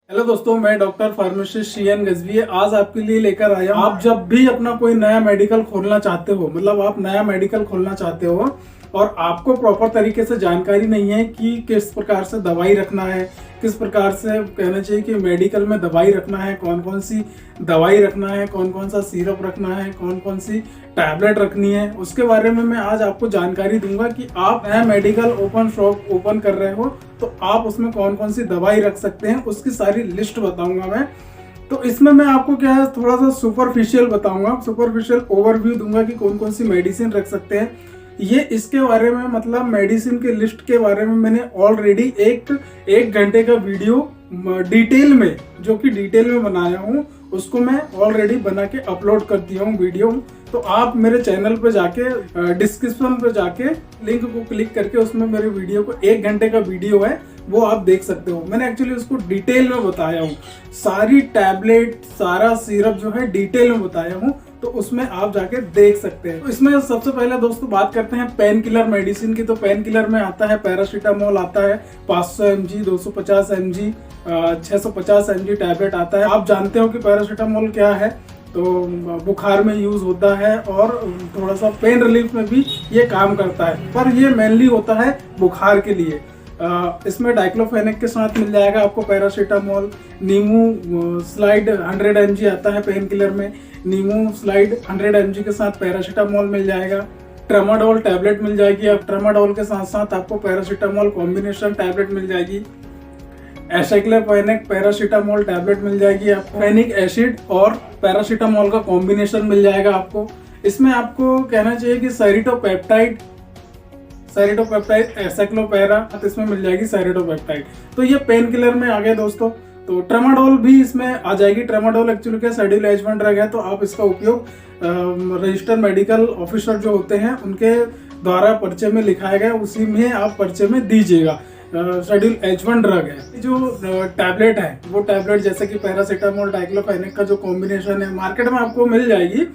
Hello दोस्तों, मैं doctor pharmacist शीएन Gajvi आज आपके लिए लेकर आया हूं। आप जब भी अपना कोई नया मेडिकल खोलना चाहते हो, मतलब आप नया मेडिकल खोलना चाहते हो और आपको प्रॉपर तरीके से जानकारी नहीं है कि किस प्रकार से दवाई रखना है, किस प्रकार से कहना चाहिए कि मेडिकल में दवाई रखना है, कौन कौन सी दवाई रखना है, कौन कौन सा सिरप रखना है, कौन कौन सी टैबलेट रखनी है, उसके बारे में मैं आज आपको जानकारी दूंगा कि आप नया मेडिकल ओपन शॉप ओपन कर रहे हो तो आप उसमें कौन कौन सी दवाई रख सकते हैं, उसकी सारी लिस्ट बताऊंगा मैं। तो इसमें मैं आपको क्या है, थोड़ा सा सुपरफिशियल बताऊंगा, सुपरफिशियल ओवरव्यू दूंगा कि कौन कौन सी मेडिसिन रख सकते हैं। ये इसके बारे में, मतलब मेडिसिन के लिस्ट के बारे में मैंने ऑलरेडी एक घंटे का वीडियो डिटेल में, जो कि डिटेल में बनाया हूँ, उसको मैं ऑलरेडी बना के अपलोड कर दिया हूँ वीडियो। तो आप मेरे चैनल पे जाके डिस्क्रिप्शन पे जाके लिंक को क्लिक करके उसमें मेरे वीडियो को 1 घंटे का वीडियो है वो आप देख सकते हो। मैंने एक्चुअली उसको डिटेल में बताया हूँ, सारी टैबलेट सारा सिरप जो है डिटेल में बताया हूँ, तो उसमें आप जाके देख सकते हैं। तो इसमें सबसे पहले दोस्तों बात करते हैं पेन किलर मेडिसिन की। तो पेन किलर में आता है पैरासीटामोल, आता है 500 mg, 250 mg, 650 mg टैबलेट आता है। आप जानते हो कि पैरासीटामोल क्या है, तो बुखार में यूज होता है और थोड़ा सा पेन रिलीफ में भी ये काम करता है, पर ये मेनली होता है बुखार के लिए। इसमें डाइक्लोफेनेक के साथ मिल जाएगा आपको पैरासीटामोल। नीमू स्लाइड 100 mg आता है पेन किलर में, नीमू स्लाइड 100 mg के साथ पैरासीटामोल मिल जाएगा। ट्रामाडोल टैबलेट मिल जाएगी, अब ट्रामाडोल के साथ साथ आपको पैरासीटामोल कॉम्बिनेशन टैबलेट मिल जाएगी। एसाइक्लोफेनेक पैरासीटामोल टैबलेट मिल जाएगी आपको। फेनिक एसिड और पैरासीटामोल का कॉम्बिनेशन मिल जाएगा आपको। इसमें आपको कहना चाहिए कि सैरिडोपेप्टाइड एसाइक्लोपैरा, तो इसमें मिल जाएगी सैरिडोपेप्टाइड। तो ये पेन किलर में आ गए दोस्तों। तो ट्रामाडोल भी इसमें आ जाएगी। ट्रामाडोल एक्चुअली क्या शेड्यूल H1 ड्रग है, तो आप इसका उपयोग रजिस्टर्ड मेडिकल ऑफिसर जो होते हैं उनके द्वारा पर्चे में लिखाया गया, उसी में आप पर्चे में दीजिएगा। शेड्यूल H1 ड्रग है। जो टैबलेट है वो टैबलेट जैसे कि पैरासीटामोल डाइक्लोफेनेक का जो कॉम्बिनेशन है मार्केट में आपको मिल जाएगी,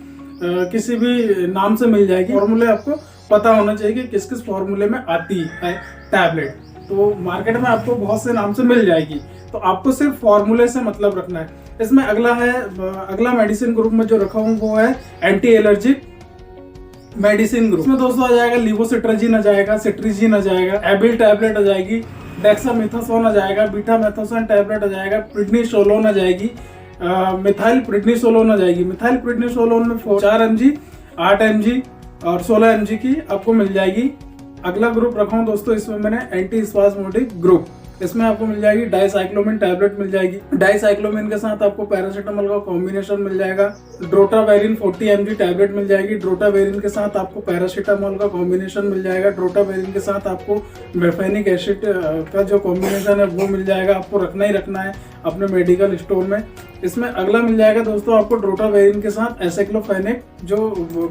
किसी भी नाम से मिल जाएगी। फॉर्मूले आपको पता होना चाहिए कि किस किस फॉर्मूले में आती है टैबलेट, तो मार्केट में आपको बहुत से नाम से मिल जाएगी, तो आपको सिर्फ फॉर्मूले से मतलब रखना है। इसमें अगला मेडिसिन ग्रुप में जो रखा हूँ वो है एंटी एलर्जिक मेडिसिन ग्रुप। इसमें दोस्तों आ जाएगा लिवोसिट्राजिन आ जाएगा, सिट्रीजिन आ जाएगा, एबिल टैबलेट आ जाएगी, डेक्सामेथासोन आ जाएगा, बीटामेथासोन टैबलेट आ जाएगा, प्रिडनिसोलोन आ जाएगी, मिथाइल प्रिडनिसोलोन आ जाएगी। मिथाइल प्रिडनिसोलोन में 4 mg, 8 mg और 16 mg की आपको मिल जाएगी। अगला ग्रुप रखा हूँ दोस्तों, इसमें मैंने एंटी स्पाज्मोटिक ग्रुप। इसमें आपको मिल जाएगी डाइसाइक्लोमिन टैबलेट मिल जाएगी। डाइसाइक्लोमिन के साथ आपको पैरासीटामोल का कॉम्बिनेशन मिल जाएगा। ड्रोटावेरिन 40 mg टैबलेट मिल जाएगी। ड्रोटावेरिन के साथ आपको पैरासीटामोल का कॉम्बिनेशन मिल जाएगा। ड्रोटावेरिन के साथ आपको मेफेनिक एसिड का जो कॉम्बिनेशन है वो मिल जाएगा। आपको रखना ही रखना है अपने मेडिकल स्टोर में। इसमें अगला मिल जाएगा दोस्तों आपको ड्रोटावेरिन के साथ एसाइक्लोफेनेक जो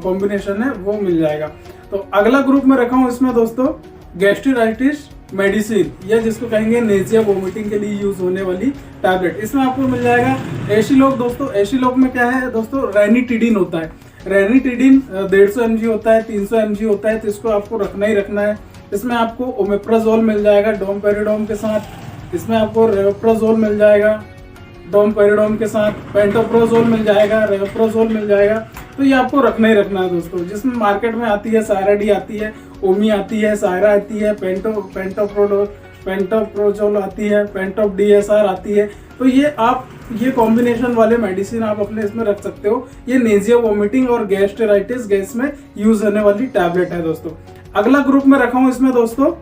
कॉम्बिनेशन है वो मिल जाएगा। तो अगला ग्रुप में रखा हूँ इसमें दोस्तों गैस्ट्राइटिस मेडिसिन, या जिसको कहेंगे नेजिया वोमिटिंग के लिए यूज होने वाली टैबलेट। इसमें आपको मिल जाएगा एशिलोक। दोस्तों एशिलोक में क्या है दोस्तों, रेनिटिडिन होता है। रेनिटिडिन 150 mg होता है, 300 mg होता है, तो इसको आपको रखना ही रखना है। इसमें आपको ओमेप्राजोल मिल जाएगा डोमपेरिडोम के साथ। इसमें आपको रेवप्राजोल मिल जाएगा डोमपेरिडोम के साथ, पेंटोप्राजोल मिल जाएगा, रेवप्राजोल मिल जाएगा। तो ये आपको रखना ही रखना है दोस्तों। जिसमें मार्केट में आती है सायराडी आती है, ओमी आती है, सायरा आती है, पेंटोप्रोजोल आती है, पेंटोप DSR आती है। तो ये कॉम्बिनेशन वाले मेडिसिन आप अपने इसमें रख सकते हो। ये नेजिया वोमिटिंग और गैस्ट्राइटिस गैस में यूज होने वाली टैबलेट है दोस्तों। अगला ग्रुप में रखा हूँ इसमें दोस्तों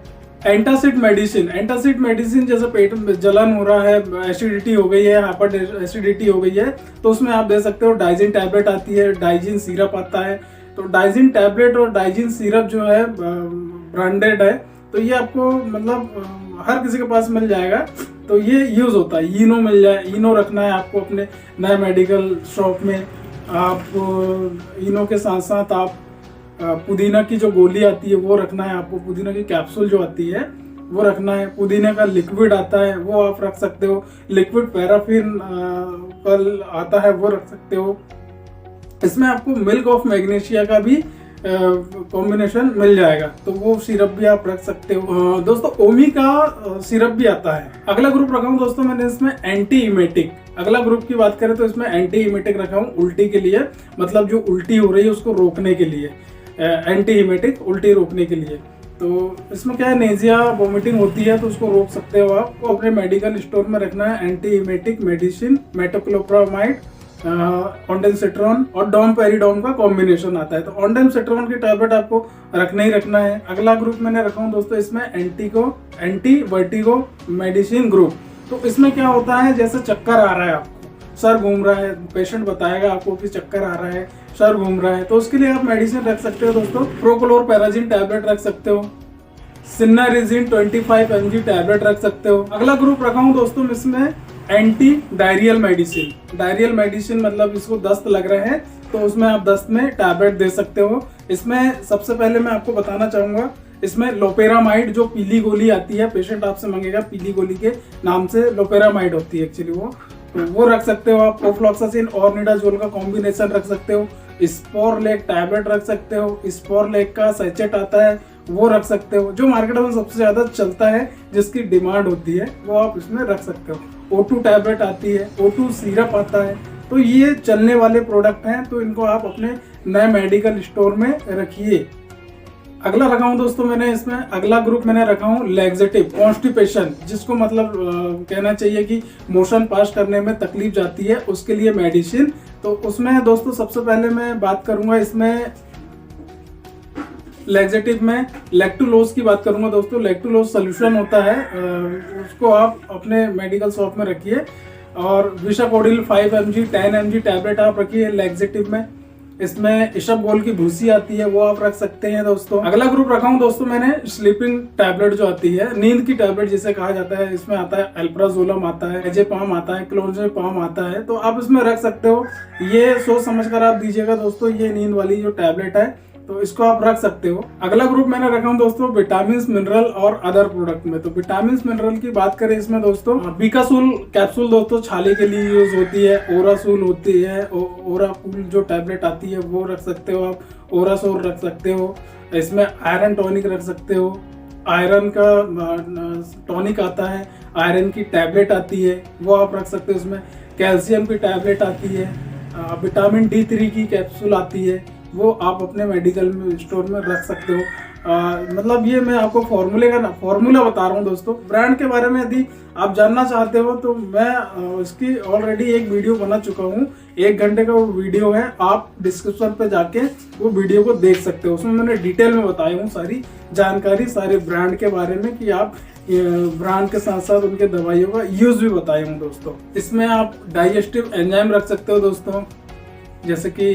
एंटासिड मेडिसिन। एंटासिड मेडिसिन जैसे पेट में जलन हो रहा है, एसिडिटी हो गई है, हाइपर एसिडिटी हो गई है, तो उसमें आप दे सकते हो। डाइजिन टैबलेट आती है, डाइजिन सिरप आता है। तो डाइजिन टैबलेट और डाइजिन सिरप जो है ब्रांडेड है, तो ये आपको मतलब हर किसी के पास मिल जाएगा, तो ये यूज होता है। इनो रखना है आपको अपने नए मेडिकल शॉप में। आप इनो के साथ साथ आप पुदीना की जो गोली आती है वो रखना है आपको। पुदीना की कैप्सूल जो आती है वो रखना है। पुदीना का लिक्विड आता है वो आप रख सकते हो। लिक्विड पैराफिन आता है वो रख सकते हो। इसमें आपको मिल्क ऑफ मैग्नीशिया का भी कॉम्बिनेशन मिल जाएगा, तो वो सिरप भी आप रख सकते हो। दोस्तों ओमी का सिरप भी आता है। अगला ग्रुप रखा हूँ दोस्तों मैंने इसमें एंटी इमेटिक। अगला ग्रुप की बात करें तो इसमें एंटी इमेटिक रखा हूँ उल्टी के लिए, मतलब जो उल्टी हो रही है उसको रोकने के लिए, एंटी इमेटिक उल्टी रोकने के लिए। तो इसमें क्या है, नेजिया वोमिटिंग होती है तो उसको रोक सकते हो आप। को अपने मेडिकल स्टोर में रखना है एंटी इमेटिक मेडिसिन, मेटोक्लोप्रामाइड, ऑन्डेंसेट्रॉन और डोमपेरिडोन का कॉम्बिनेशन आता है। तो ऑन्डेंसेट्रॉन की टैबलेट आपको रखना ही रखना है। अगला ग्रुप मैंने रखा हूँ दोस्तों इसमें एंटी वर्टिगो मेडिसिन ग्रुप। तो इसमें क्या होता है, जैसे चक्कर आ रहा है, आपको सर घूम रहा है, पेशेंट बताएगा आपको कि चक्कर आ रहा है, सर घूम रहा है, तो उसके लिए आप मेडिसिन रख सकते हो दोस्तों। प्रोक्लोरपेराजिन टैबलेट रख सकते हो, सिन्नारिजिन 25 mg टैबलेट रख सकते हो। अगला ग्रुप रखा हूँ दोस्तों इसमें anti diarrhoeal medicine. Diarrhoeal medicine मतलब इसको दस्त लग रहे हैं तो उसमें आप दस्त में टैबलेट दे सकते हो। इसमें सबसे पहले मैं आपको बताना चाहूंगा, इसमें लोपेरामाइड जो पीली गोली आती है, पेशेंट आपसे मांगेगा पीली गोली के नाम से, लोपेरामाइड होती है एक्चुअली वो, तो वो रख सकते हो आप। ओफ्लॉक्सासिन और निडाजोल का कॉम्बिनेशन रख सकते हो। स्पोरलेक टैबलेट रख सकते हो। स्पोरलेक का सैचेट आता है वो रख सकते हो। जो मार्केट में सबसे ज्यादा चलता है, जिसकी डिमांड होती है, वो आप इसमें रख सकते हो। O2 टैबलेट आती है, O2 सिरप आता है। तो ये चलने वाले प्रोडक्ट हैं, तो इनको आप अपने नए मेडिकल स्टोर में रखिए। अगला रखा हूँ दोस्तों मैंने इसमें, अगला ग्रुप मैंने रखा हूँ लैक्सेटिव, कॉन्स्टिपेशन, जिसको मतलब कहना चाहिए कि मोशन पास करने में तकलीफ जाती है, उसके लिए मेडिसिन। तो उसमें दोस्तों सबसे पहले मैं बात करूंगा इसमें लैक्सेटिव में लैक्टुलोज की बात करूंगा दोस्तों। लैक्टुलोज सोल्यूशन होता है, उसको आप अपने मेडिकल शॉप में रखिए। और विशाकोडिल 5 mg 10 mg टैबलेट आप रखिए लैक्सेटिव में। इसमें इसबगोल की भूसी आती है, वो आप रख सकते हैं दोस्तों। अगला ग्रुप रखा हूँ दोस्तों मैंने स्लीपिंग टैबलेट जो आती है, नींद की टैबलेट जिसे कहा जाता है। इसमें आता है अल्प्राजोलम आता है, एजेपाम आता है, क्लोजेपाम आता है, तो आप इसमें रख सकते हो। ये सोच समझ कर आप दीजिएगा दोस्तों, ये नींद वाली जो टैबलेट है तो इसको आप रख सकते हो। अगला ग्रुप मैंने रखा हूँ दोस्तों विटामिन मिनरल और अदर प्रोडक्ट में। तो विटामिन मिनरल की बात करें इसमें दोस्तों, बीकासूल कैप्सूल दोस्तों छाले के लिए यूज होती है, ओरासूल होती है, ओराकूल जो टैबलेट आती है वो रख सकते हो आप, ओरासोल रख सकते हो। इसमें आयरन टॉनिक रख सकते हो, आयरन का टॉनिक आता है, आयरन की टैबलेट आती है वो आप रख सकते हो। इसमें कैल्शियम की टैबलेट आती है, विटामिन D3 की कैप्सूल आती है, वो आप अपने मेडिकल स्टोर में रख सकते हो। मतलब ये मैं आपको फॉर्मूला बता रहा हूँ दोस्तों। ब्रांड के बारे में यदि आप जानना चाहते हो तो मैं इसकी ऑलरेडी एक वीडियो बना चुका हूँ, 1 घंटे का वो वीडियो है, आप डिस्क्रिप्शन पे जाके वो वीडियो को देख सकते हो। उसमें मैंने डिटेल में बताया हूँ सारी जानकारी, सारे ब्रांड के बारे में, कि आप ब्रांड के साथ साथ उनके दवाइयों का यूज भी बताया हूँ दोस्तों। इसमें आप डाइजेस्टिव एंजाइम रख सकते हो दोस्तों, जैसे कि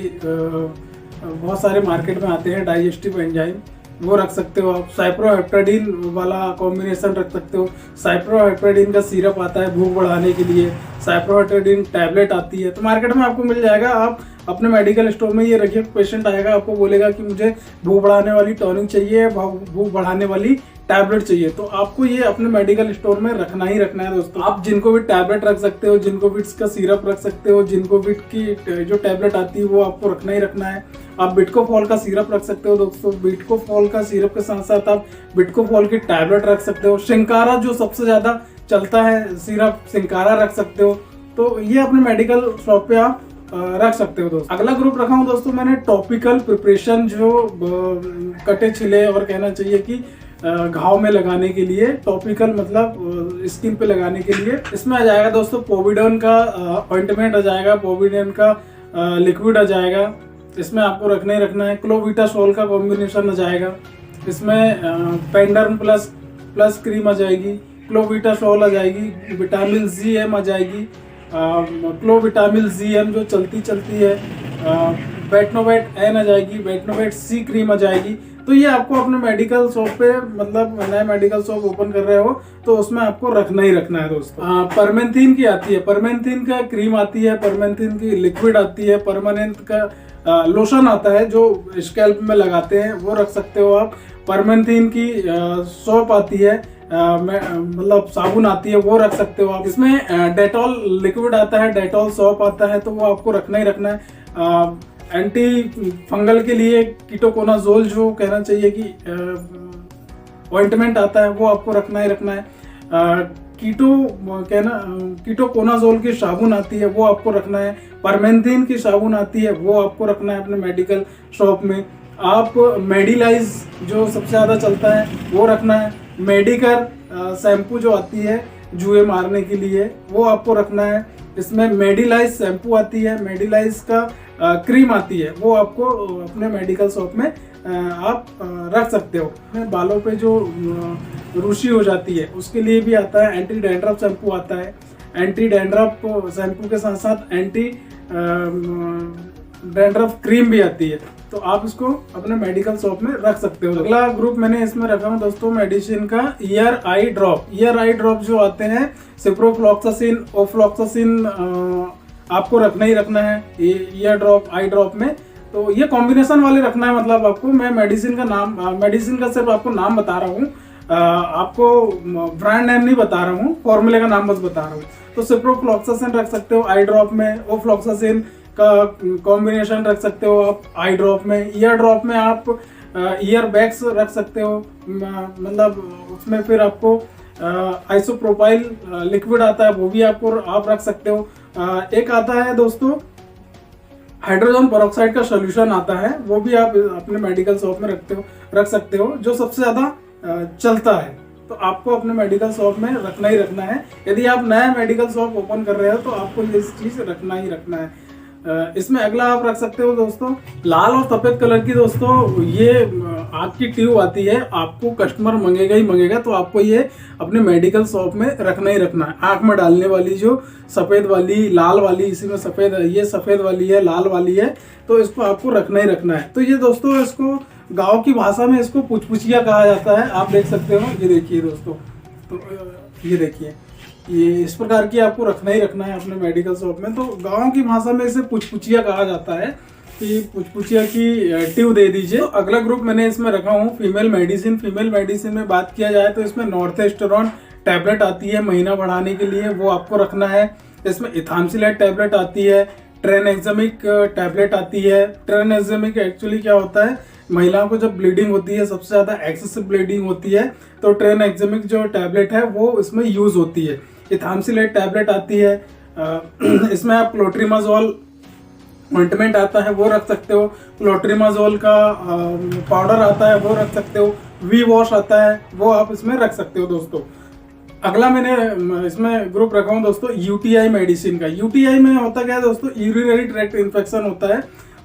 बहुत सारे मार्केट में आते हैं डाइजेस्टिव एंजाइम, वो रख सकते हो आप। साइप्रोहेप्टाडीन वाला कॉम्बिनेशन रख सकते हो। साइप्रोहेप्टाडीन का सिरप आता है भूख बढ़ाने के लिए, साइप्रोहेप्टाडीन टैबलेट आती है, तो मार्केट में आपको मिल जाएगा। आप अपने मेडिकल स्टोर में ये रखिए, पेशेंट आएगा आपको बोलेगा कि मुझे भूख बढ़ाने वाली टॉनिक चाहिए, भूख बढ़ाने वाली टैबलेट चाहिए, तो आपको ये अपने मेडिकल स्टोर में रखना ही रखना है दोस्तों। आप जिनकोविट टैबलेट रख सकते हो, जिनकोविट का सिरप रख सकते हो, जिनकोविट की जो टैबलेट आती है वो आपको रखना ही रखना है। आप बिटकोफॉल का सिरप रख सकते हो दोस्तों। बिटकोफॉल का सिरप के साथ साथ आप बिटकोफॉल की टैबलेट रख सकते हो। सिंकारा जो सबसे ज्यादा चलता है सिरप, सिंकारा रख सकते हो। तो ये अपने मेडिकल शॉप पे आप रख सकते हो दोस्तों। अगला ग्रुप रखा हूँ दोस्तों मैंने टॉपिकल प्रिपरेशन, जो कटे छिले और कहना चाहिए कि घाव में लगाने के लिए, टॉपिकल मतलब स्किन पे लगाने के लिए। इसमें आ जाएगा दोस्तों पोविडोन का ऑइंटमेंट आ जाएगा, पोविडोन का लिक्विड आ जाएगा, इसमें आपको रखना ही रखना है। क्लोविटासोल का कॉम्बिनेशन आ जाएगा, इसमें पेंडर्म प्लस क्रीम आ जाएगी, क्लोविटासोल आ जाएगी, विटामिन ZM आ जाएगी, क्लोविटामिन ZM जो चलती है, बेटनोवेट N आ जाएगी, बेटनोवेट C क्रीम आ जाएगी। तो ये आपको अपने मेडिकल शॉप पे, मतलब नया मेडिकल शॉप ओपन कर रहे हो तो उसमें आपको रखना ही रखना है दोस्तों। परमेंथिन की आती है, परमेंथिन का क्रीम आती है, परमेंथिन की लिक्विड आती है, परमानेंट का लोशन आता है जो स्कैल्प में लगाते हैं, वो रख सकते हो आप। परमेंथिन की सोप आती है, मतलब साबुन आती है, वो रख सकते हो आप। इसमें डेटॉल लिक्विड आता है, डेटॉल सोप आता है, तो वो आपको रखना ही रखना है। एंटी फंगल के लिए कीटोकोनाजोल जो कहना चाहिए कि ऑइंटमेंट आता है वो आपको रखना ही रखना है। कीटोकोनाजोल की साबुन आती है वो आपको रखना है। परमेंथिन की साबुन आती है वो आपको रखना है अपने मेडिकल शॉप में। आप मेडिलाइज जो सबसे ज़्यादा चलता है वो रखना है। मेडिकर शैम्पू जो आती है जुए मारने के लिए वो आपको रखना है। इसमें मेडिलाइज शैम्पू आती है, मेडिलाइज का क्रीम आती है वो आपको अपने मेडिकल शॉप में आप रख सकते हो। बालों पे जो रुसी हो जाती है उसके लिए भी आता है। एंटी डैंड्रफ शैम्पू आता है। एंटी डैंड्रफ शैम्पू के साथ साथ एंटी डैंड्रफ क्रीम भी आती है, तो आप इसको अपने मेडिकल शॉप में रख सकते हो। अगला ग्रुप मैंने इसमें रखा हूँ दोस्तों मेडिसिन का year I drop. Year I drop जो आते हैं सिप्रोफ्लॉक्सासिन, ओफ्लॉक्सासिन आपको रखना ही रखना है ईयर ड्रॉप आई ड्रॉप में। तो ये कॉम्बिनेशन वाले रखना है, मतलब आपको मैं मेडिसिन का सिर्फ आपको नाम बता रहा हूँ, आपको ब्रांड नेम नहीं बता रहा हूँ, फॉर्मूले का नाम बस बता रहा हूँ। तो सिप्रोफ्लॉक्सासिन रख सकते हो आई ड्रॉप में, ओफ्लॉक्सासिन का कॉम्बिनेशन रख सकते हो आप आई ड्रॉप में। ईयर ड्रॉप में आप ईयर बैग्स रख सकते हो, मतलब उसमें फिर आपको आइसोप्रोपाइल लिक्विड आता है वो भी आप रख सकते हो। एक आता है दोस्तों हाइड्रोजन पेरोक्साइड का सोल्यूशन आता है, वो भी आप अपने मेडिकल शॉप में रख सकते हो, जो सबसे ज्यादा चलता है। तो आपको अपने मेडिकल शॉप में रखना ही रखना है। यदि आप नया मेडिकल शॉप ओपन कर रहे हो तो आपको ये चीज रखना ही रखना है। इसमें अगला आप रख सकते हो दोस्तों लाल और सफेद कलर की दोस्तों ये आँख की ट्यूब आती है, आपको कस्टमर मंगेगा ही मंगेगा, तो आपको ये अपने मेडिकल शॉप में रखना ही रखना है। आँख में डालने वाली जो सफेद वाली लाल वाली, इसी में सफेद, ये सफेद वाली है लाल वाली है, तो इसको आपको रखना ही रखना है। तो ये दोस्तों इसको गाँव की भाषा में इसको पुचपुचिया कहा जाता है, आप देख सकते हो। ये देखिए दोस्तों, तो ये देखिए ये इस प्रकार की आपको रखना ही रखना है अपने मेडिकल शॉप में। तो गांव की भाषा में इसे पुचपुचिया कहा जाता है कि पुचपुचिया की ट्यूब दे दीजिए। तो अगला ग्रुप मैंने इसमें रखा हूँ फीमेल मेडिसिन। फीमेल मेडिसिन में बात किया जाए तो इसमें नॉर्थेस्टेरॉन टैबलेट आती है महीना बढ़ाने के लिए, वो आपको रखना है। इसमें इथामसिलेट टैबलेट आती है, ट्रेनेक्सेमिक टैबलेट आती है। ट्रेनेक्सेमिक एक्चुअली क्या होता है, महिलाओं को जब ब्लीडिंग होती है, सबसे ज्यादा एक्सेसिव ब्लीडिंग होती है, तो ट्रेनेक्सेमिक जो टैबलेट है वो इसमें यूज होती है। इथामसिलेट टैबलेट आती है। इसमें आप क्लोट्रीमाजोल ऑइंटमेंट आता है वो रख सकते हो। क्लोट्रीमाजोल का पाउडर आता है वो रख सकते हो। वी वॉश आता है वो आप इसमें रख सकते हो दोस्तों। अगला मैंने इसमें ग्रुप रखा हूँ दोस्तों यूटीआई मेडिसिन का। यूटीआई में होता क्या है दोस्तों, यूरिनरी ट्रैक्ट इन्फेक्शन होता है।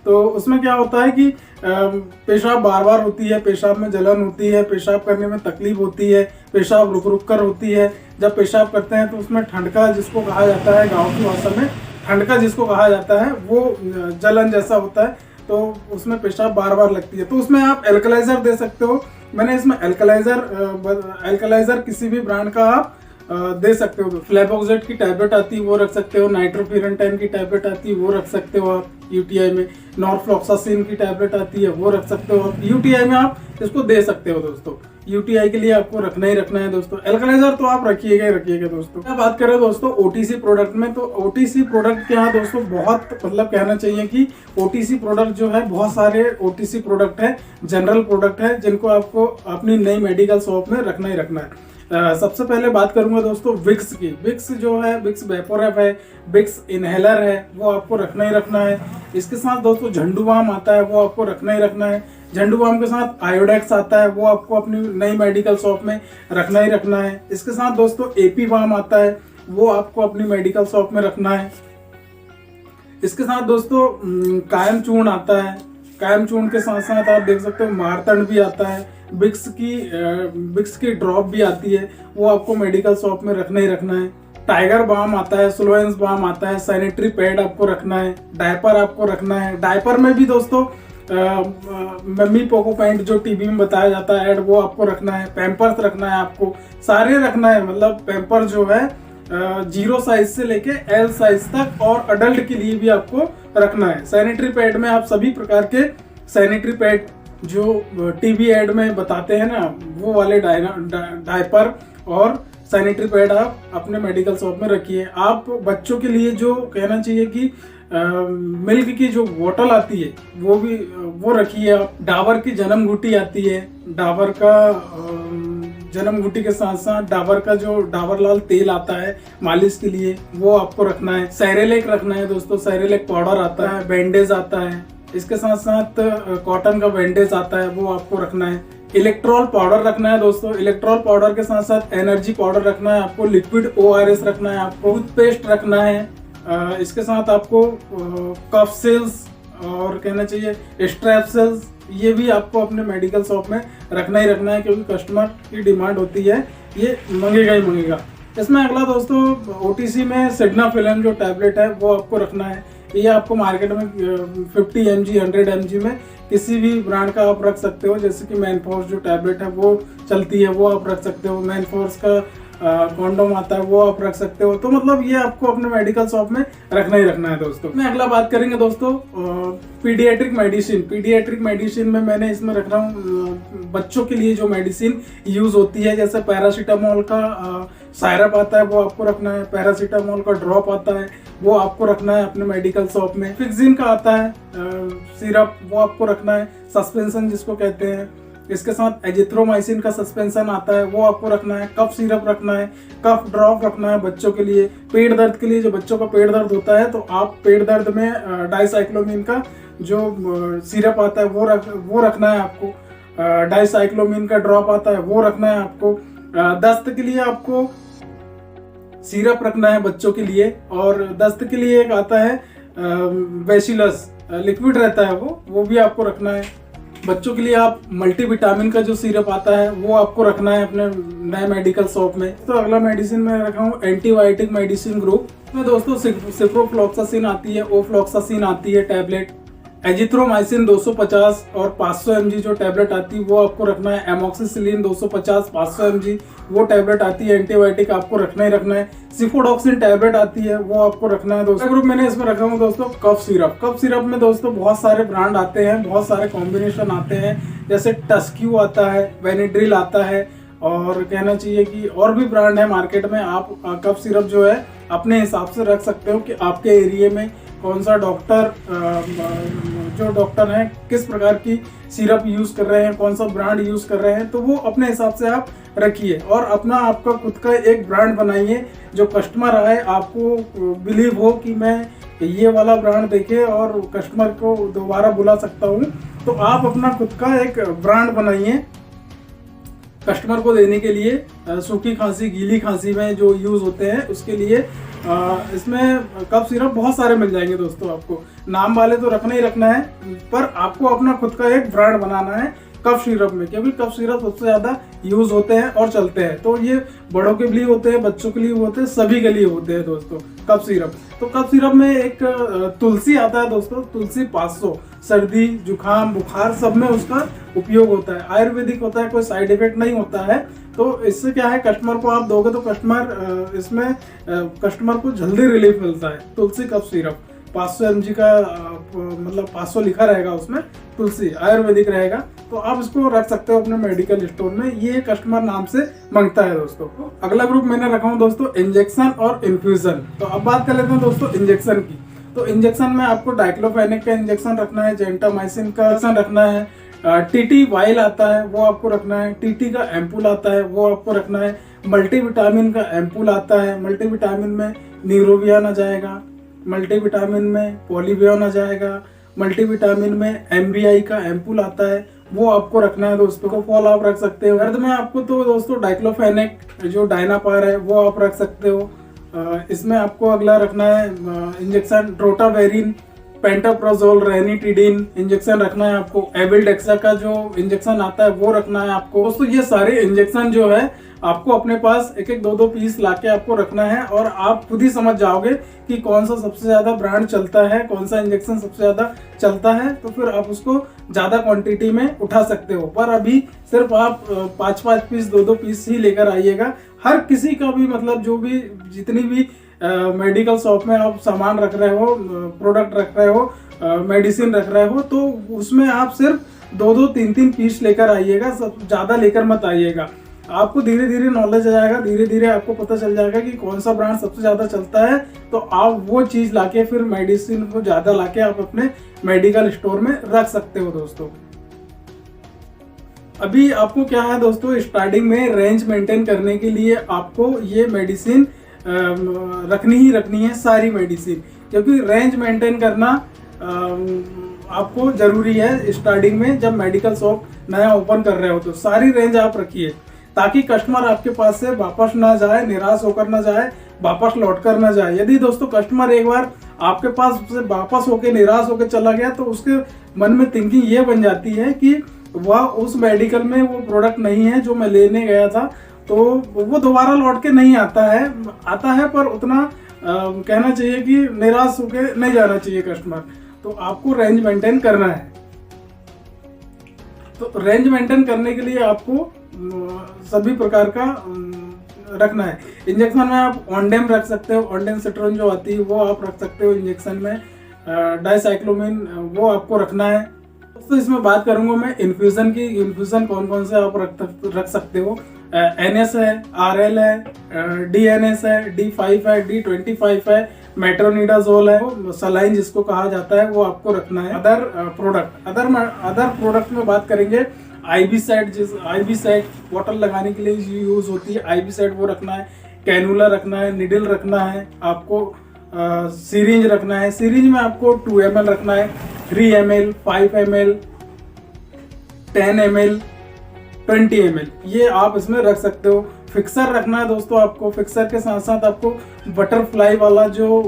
तो उसमें क्या होता है कि पेशाब बार बार होती है, पेशाब में जलन होती है, पेशाब करने में तकलीफ होती है, पेशाब रुक रुक कर होती है। जब पेशाब करते हैं तो उसमें ठंडका जिसको कहा जाता है, गाँव की भाषा में ठंडका जिसको कहा जाता है, वो जलन जैसा होता है, तो उसमें पेशाब बार बार लगती है। तो उसमें आप एल्कलाइजर दे सकते हो। मैंने इसमें एल्कलाइजर किसी भी ब्रांड का आप दे सकते हो। फ्लेबोक्सेट की टैबलेट आती है वो रख सकते हो। नाइट्रोफिरेंटाइन की टैबलेट आती है वो रख सकते हो आप यूटीआई में। नॉरफ्लॉक्सासिन की टैबलेट आती है वो रख सकते हो आप यूटीआई में, आप इसको दे सकते हो दोस्तों। यूटीआई के लिए आपको रखना ही रखना है दोस्तों। एल्कलाइजर तो आप रखिएगा दोस्तों। क्या बात करें दोस्तों ओटीसी प्रोडक्ट में, तो ओटीसी प्रोडक्ट क्या है दोस्तों, बहुत मतलब कहना चाहिए कि ओटीसी प्रोडक्ट जो है, बहुत सारे ओटीसी प्रोडक्ट है, जनरल प्रोडक्ट है, जिनको आपको अपनी नई मेडिकल शॉप में रखना ही रखना है। सबसे पहले बात करूंगा दोस्तों विक्स की। विक्स जो है, विक्स वेपोरेप है, विक्स इनहेलर है, वो आपको रखना ही रखना है। इसके साथ दोस्तों झंडू बाम आता है, वो आपको रखना ही रखना है। झंडू बाम के साथ आयोडेक्स आता है, वो आपको अपनी नई मेडिकल शॉप में रखना ही रखना है। इसके साथ दोस्तों एपी बाम आता है, वो आपको अपनी मेडिकल शॉप में रखना है। इसके साथ दोस्तों कायम चूर्ण आता है। कायम चूर्ण के साथ साथ आप देख सकते हो मारतंड भी आता है। विक्स की ड्रॉप भी आती है, वो आपको मेडिकल शॉप में रखना ही रखना है। टाइगर बाम आता है, स्लोएंस बाम आता है, सैनिटरी पैड आपको रखना है, डायपर आपको रखना है। डायपर में भी दोस्तों मम्मी पोको पैंट जो टीवी में बताया जाता है ऐड, वो आपको रखना है। पैम्पर्स रखना है आपको, सारे रखना है। मतलब पैम्पर जो है 0 साइज से लेके L साइज तक और अडल्ट के लिए भी आपको रखना है। सैनिटरी पैड में आप सभी प्रकार के सैनिटरी पैड जो टीवी एड में बताते हैं ना, वो वाले डायपर और सैनिटरी पैड आप अपने मेडिकल शॉप में रखिए। आप बच्चों के लिए जो कहना चाहिए कि मिल्क की जो बोतल आती है वो रखिए आप। डाबर की जन्म घुटी आती है, डाबर का जन्म घुटी के साथ साथ डाबर का जो डाबर लाल तेल आता है मालिश के लिए, वो आपको रखना है। सैरेलेक रखना है दोस्तों, सैरेलेक पाउडर आता है, बैंडेज आता है, इसके साथ साथ कॉटन का बैंडेज आता है, वो आपको रखना है। इलेक्ट्रॉल पाउडर रखना है दोस्तों, इलेक्ट्रॉल पाउडर के साथ साथ एनर्जी पाउडर रखना है आपको, लिक्विड ORS रखना है आपको, टूथपेस्ट रखना है। इसके साथ आपको कफ सेल्स और कहना चाहिए स्ट्रैप सेल्स, ये भी आपको अपने मेडिकल शॉप में रखना ही रखना है, क्योंकि कस्टमर की डिमांड होती है, ये मांगेगा ही मांगेगा। इसमें अगला दोस्तों OTC में सिडनाफिलन जो टैबलेट है वो आपको रखना है। ये आपको मार्केट में 50 mg 100 mg में किसी भी ब्रांड का आप रख सकते हो, जैसे कि मैनफोर्स जो टैबलेट है वो चलती है, वो आप रख सकते हो। मैनफोर्स का कॉन्डोम आता है, वो आप रख सकते हो। तो मतलब ये आपको अपने मेडिकल शॉप में रखना ही रखना है दोस्तों। मैं अगला बात करेंगे दोस्तों पीडियाट्रिक मेडिसिन। पीडियाट्रिक मेडिसिन में मैंने इसमें रख रहा हूँ बच्चों के लिए जो मेडिसिन यूज होती है, जैसे पैरासीटामोल का सायरप आता है, वो आपको रखना है। पैरासीटामोल का ड्रॉप आता है, वो आपको रखना है अपने मेडिकल शॉप में। फिक्सिन का आता है सिरप, वो आपको रखना है। सस्पेंशन जिसको कहते हैं, इसके साथ एजिथ्रोमाइसिन का सस्पेंशन आता है, वो आपको रखना है। कफ सिरप रखना है, कफ ड्रॉप रखना है बच्चों के लिए। पेट दर्द के लिए, जो बच्चों का पेट दर्द होता है, तो आप पेट दर्द में डाइसाइक्लोमिन का जो सिरप आता है वो रखना है आपको। डाइसाइक्लोमिन का ड्रॉप आता है, वो रखना है आपको। दस्त के लिए आपको सिरप रखना है बच्चों के लिए। और दस्त के लिए एक आता है बेसिलस, लिक्विड रहता है, वो भी आपको रखना है। बच्चों के लिए आप मल्टीविटामिन का जो सिरप आता है वो आपको रखना है अपने नए मेडिकल शॉप में। तो अगला मेडिसिन मैं रखा हूँ एंटीबायोटिक मेडिसिन ग्रुप में दोस्तों सिप्रोफ्लॉक्सासिन आती है, ओफ्लॉक्सासिन आती है टैबलेट, एजिथ्रोमाइसिन 250 और 500 mg जो टैबलेट आती है वो आपको रखना है। एमोक्सिसिलिन 250 500 mg वो टैबलेट आती है, एंटीबायोटिक आपको रखना ही रखना है। सिफोडॉक्सिन टैबलेट आती है, वो आपको रखना है दोस्तों। ग्रुप मैंने इसमें रखा हूँ दोस्तों कफ सिरप। कफ सिरप में दोस्तों बहुत सारे ब्रांड आते हैं, बहुत सारे कॉम्बिनेशन आते हैं, जैसे टस्क्यू आता है, वेनिड्रिल आता है, और कहना चाहिए कि और भी ब्रांड है मार्केट में। आप कफ सिरप जो है अपने हिसाब से रख सकते हो कि आपके एरिया में कौन सा डॉक्टर हैं किस प्रकार की सिरप यूज कर रहे हैं, कौन सा ब्रांड यूज कर रहे हैं, तो वो अपने हिसाब से आप रखिए और अपना आपका खुद का एक ब्रांड बनाइए। जो कस्टमर आए आपको बिलीव हो कि मैं ये वाला ब्रांड देखे और कस्टमर को दोबारा बुला सकता हूँ, तो आप अपना खुद का एक ब्रांड बनाइए कस्टमर को देने के लिए। सूखी खांसी, गीली खांसी में जो यूज होते हैं उसके लिए इसमें कफ सिरप बहुत सारे मिल जाएंगे दोस्तों। आपको नाम वाले तो रखना ही रखना है, पर आपको अपना खुद का एक ब्रांड बनाना है कफ सिरप में, क्योंकि कफ सिरप सबसे ज्यादा यूज होते हैं और चलते हैं। तो ये बड़ों के लिए होते हैं, बच्चों के लिए होते हैं, सभी के लिए होते हैं दोस्तों कफ सिरप। तो कफ सिरप में एक तुलसी आता है दोस्तों, तुलसी 500, सर्दी जुकाम बुखार सब में उसका उपयोग होता है। आयुर्वेदिक होता है, कोई साइड इफेक्ट नहीं होता है। तो इससे क्या है, कस्टमर को आप दोगे तो कस्टमर को जल्दी रिलीफ मिलता है। तुलसी कफ सिरप 500 mg का मतलब 500 लिखा रहेगा उसमें, तुलसी आयुर्वेदिक रहेगा, तो आप इसको रख सकते हो अपने मेडिकल स्टोर में। ये कस्टमर नाम से मांगता है दोस्तों। अगला ग्रुप मैंने रखा हूँ दोस्तों इंजेक्शन और इन्फ्यूजन। तो अब बात कर लेते हैं दोस्तों इंजेक्शन की। तो इंजेक्शन में आपको डाइक्लोफेनेक का इंजेक्शन रखना है, जेंटामाइसिन का इंजेक्शन रखना है, टीटी वाइल आता है वो आपको रखना है, टीटी का एम्पूल आता है वो आपको रखना है, मल्टीविटामिन का एम्पूल आता है। मल्टीविटामिन में न्यूरोबियान आ जाएगा, मल्टीविटामिन में पॉलीबियन आ जाएगा, मल्टीविटामिन में MBI का एम्पूल आता है वो आपको रखना है दोस्तों। को फॉल आप रख सकते हो। दर्द में आपको तो दोस्तों डाइक्लोफेनेक जो डायनापार है वो आप रख सकते हो। इसमें आपको अगला रखना है इंजेक्शन रोटावेरिन, पेंटाप्रोजोल, रेनिटिडिन इंजेक्शन रखना है आपको। एविल्डेक्सा का जो इंजेक्शन आता है वो रखना है आपको दोस्तों। ये सारे इंजेक्शन जो है आपको अपने पास एक एक दो पीस लाके आपको रखना है, और आप खुद ही समझ जाओगे कि कौन सा सबसे ज्यादा ब्रांड चलता है, कौन सा इंजेक्शन सबसे ज्यादा चलता है, तो फिर आप उसको ज्यादा क्वांटिटी में उठा सकते हो। पर अभी सिर्फ आप 5-5 पीस 2-2 पीस ही लेकर आइएगा। हर किसी का भी मतलब जो भी जितनी भी मेडिकल शॉप में आप सामान रख रहे हो, प्रोडक्ट रख रहे हो, मेडिसिन रख रहे हो, तो उसमें आप सिर्फ 2-2 3-3 पीस लेकर आइएगा, सब ज्यादा लेकर मत आइएगा। आपको धीरे धीरे नॉलेज आ जाएगा, धीरे धीरे आपको पता चल जाएगा कि कौन सा ब्रांड सबसे ज़्यादा चलता है, तो आप वो चीज़ लाके फिर मेडिसिन को ज़्यादा लाके आप अपने मेडिकल स्टोर में रख सकते हो दोस्तों। अभी आपको क्या है दोस्तों, स्टार्टिंग में रेंज मेंटेन करने के लिए आपको ये मेडिसिन रखनी ही रखनी है, सारी मेडिसिन, क्योंकि रेंज मेंटेन करना आपको जरूरी है। स्टार्टिंग में जब मेडिकल शॉप नया ओपन कर रहे हो तो सारी रेंज आप रखिए, ताकि कस्टमर आपके पास से वापस ना जाए, निराश होकर ना जाए, वापस लौट कर ना जाए। यदि दोस्तों कस्टमर एक बार आपके पास से वापस होकर निराश होकर चला गया तो उसके मन में थिंकिंग ये बन जाती है कि वह उस मेडिकल में वो प्रोडक्ट नहीं है जो मैं लेने गया था, तो वो दोबारा लौट के नहीं आता है पर उतना कहना चाहिए कि निराश होकर नहीं जाना चाहिए कस्टमर। तो आपको रेंज मेंटेन करना है। तो रेंज मेंटेन करने के लिए आपको सभी प्रकार का रखना है। इंजेक्शन में आप ऑनडेम रख सकते हो, ऑनडेम सिट्रोन जो आती है वो आप रख सकते हो इंजेक्शन में, डाइसाइक्लोमिन वो आपको रखना है। तो इसमें बात करूंगा मैं इन्फ्यूजन की। इन्फ्यूजन कौन कौन से आप रख सकते हो, NS है, RL है, DNS है, D5 है, D25 है, मेट्रोनिडाजोल है, सलाइन जिसको कहा जाता है वो आपको रखना है। अदर प्रोडक्ट में बात करेंगे, IB साइड बॉटल लगाने के लिए यूज होती है, IB साइड वो रखना है, कैनुला रखना है, निडल रखना है, आपको सीरिंज रखना है। सीरिंज में आपको 2 ml रखना है, 3 ml, 5 ml, 10 ml, 20 ml, ये आप इसमें रख सकते हो। फिक्सर रखना है दोस्तों आपको, फिक्सर के साथ साथ आपको बटरफ्लाई वाला जो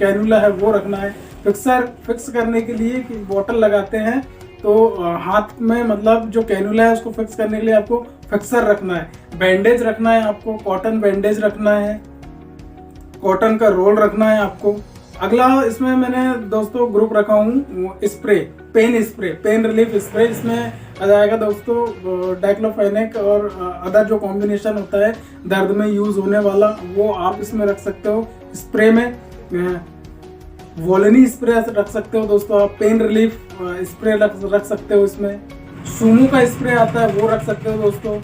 कैनुला है वो रखना है। फिक्स करने के लिए कि बॉटल लगाते हैं तो हाथ में मतलब जो कैनुला है उसको फिक्स करने के लिए आपको फिक्सर रखना है। बैंडेज रखना है आपको, कॉटन बैंडेज रखना है, कॉटन का रोल रखना है आपको। अगला इसमें मैंने दोस्तों ग्रुप रखा हूँ स्प्रे, पेन रिलीफ स्प्रे। इसमें आ जाएगा दोस्तों डाइक्लोफेनेक और अदर जो कॉम्बिनेशन होता है दर्द में यूज होने वाला, वो आप इसमें रख सकते हो। स्प्रे में वोलेनी स्प्रे रख सकते हो दोस्तों आप, पेन रिलीफ स्प्रे रख सकते हो इसमें। सुमो का स्प्रे आता है वो रख सकते हो दोस्तों,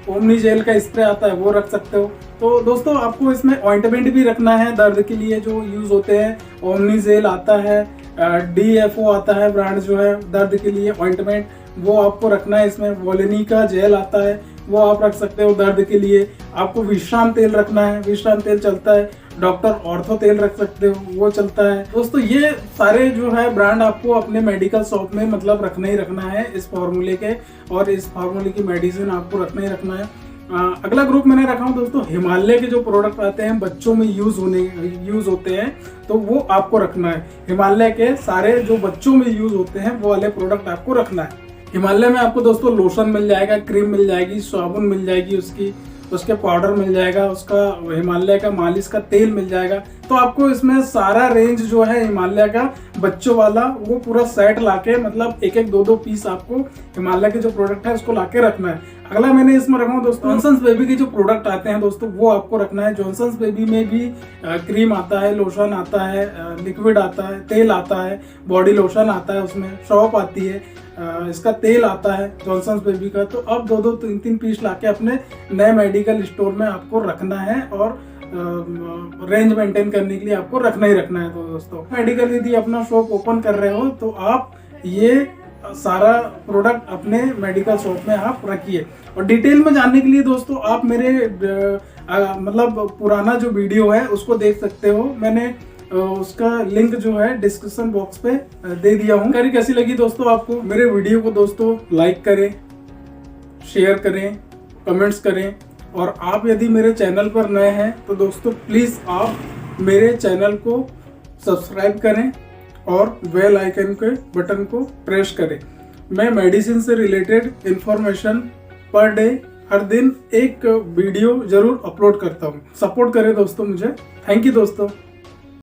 ओमनी जेल का स्प्रे आता है वो रख सकते हो। तो दोस्तों आपको इसमें ऑइंटमेंट भी रखना है दर्द के लिए जो यूज होते हैं। ओमनी जेल आता है, DFO आता है ब्रांड जो है दर्द के लिए ऑइंटमेंट, वो आपको रखना है इसमें। वोलेनी का जेल आता है वो आप रख सकते हो दर्द के लिए। आपको विश्राम तेल रखना है, विश्राम तेल चलता है। डॉक्टर ऑर्थो तेल रख सकते हो वो चलता है। दोस्तों ये सारे जो है ब्रांड आपको अपने मेडिकल शॉप में मतलब रखना ही रखना है इस फॉर्मूले के, और इस फॉर्मूले की मेडिसिन आपको रखना ही रखना है। अगला ग्रुप मैंने रखा हूँ दोस्तों हिमालय के जो प्रोडक्ट आते हैं बच्चों में यूज होते हैं, तो वो आपको रखना है। हिमालय के सारे जो बच्चों में यूज होते हैं वो वाले प्रोडक्ट आपको रखना है। हिमालय में आपको दोस्तों लोशन मिल जाएगा, क्रीम मिल जाएगी, साबुन मिल जाएगी, उसके पाउडर मिल जाएगा, उसका हिमालय का मालिश का तेल मिल जाएगा। तो आपको इसमें सारा रेंज जो है हिमालय का बच्चों वाला वो पूरा सेट लाके मतलब एक एक 2-2 पीस आपको हिमालय के जो प्रोडक्ट है उसको लाके रखना है। अगला मैंने इसमें रखा हूँ दोस्तों जॉनसन्स बेबी के जो प्रोडक्ट आते हैं दोस्तों वो आपको रखना है। जॉनसन्स बेबी में भी क्रीम आता है, लोशन आता है, लिक्विड आता है, तेल आता है, बॉडी लोशन आता है, उसमें शॉप आती है, इसका तेल आता है जॉनसन्स बेबी का। तो अब 2-2, 3-3 पीस लाके अपने नए मेडिकल स्टोर में आपको रखना है और रेंज मेंटेन करने के लिए आपको रखना ही रखना है। तो दोस्तों मेडिकल यदि अपना शॉप ओपन कर रहे हो तो आप ये सारा प्रोडक्ट अपने मेडिकल शॉप में आप रखिए। और डिटेल में जानने के लिए दोस्तों आप मेरे मतलब पुराना जो वीडियो है उसको देख सकते हो, मैंने उसका लिंक जो है डिस्क्रिप्शन बॉक्स पे दे दिया हूँ। जानकारी कैसी लगी दोस्तों आपको मेरे वीडियो को दोस्तों लाइक करें, शेयर करें, कमेंट्स करें। और आप यदि मेरे चैनल पर नए हैं तो दोस्तों प्लीज़ आप मेरे चैनल को सब्सक्राइब करें और बेल आइकन के बटन को प्रेस करें। मैं मेडिसिन से रिलेटेड इंफॉर्मेशन पर डे हर दिन एक वीडियो जरूर अपलोड करता हूँ। सपोर्ट करें दोस्तों मुझे। थैंक यू दोस्तों।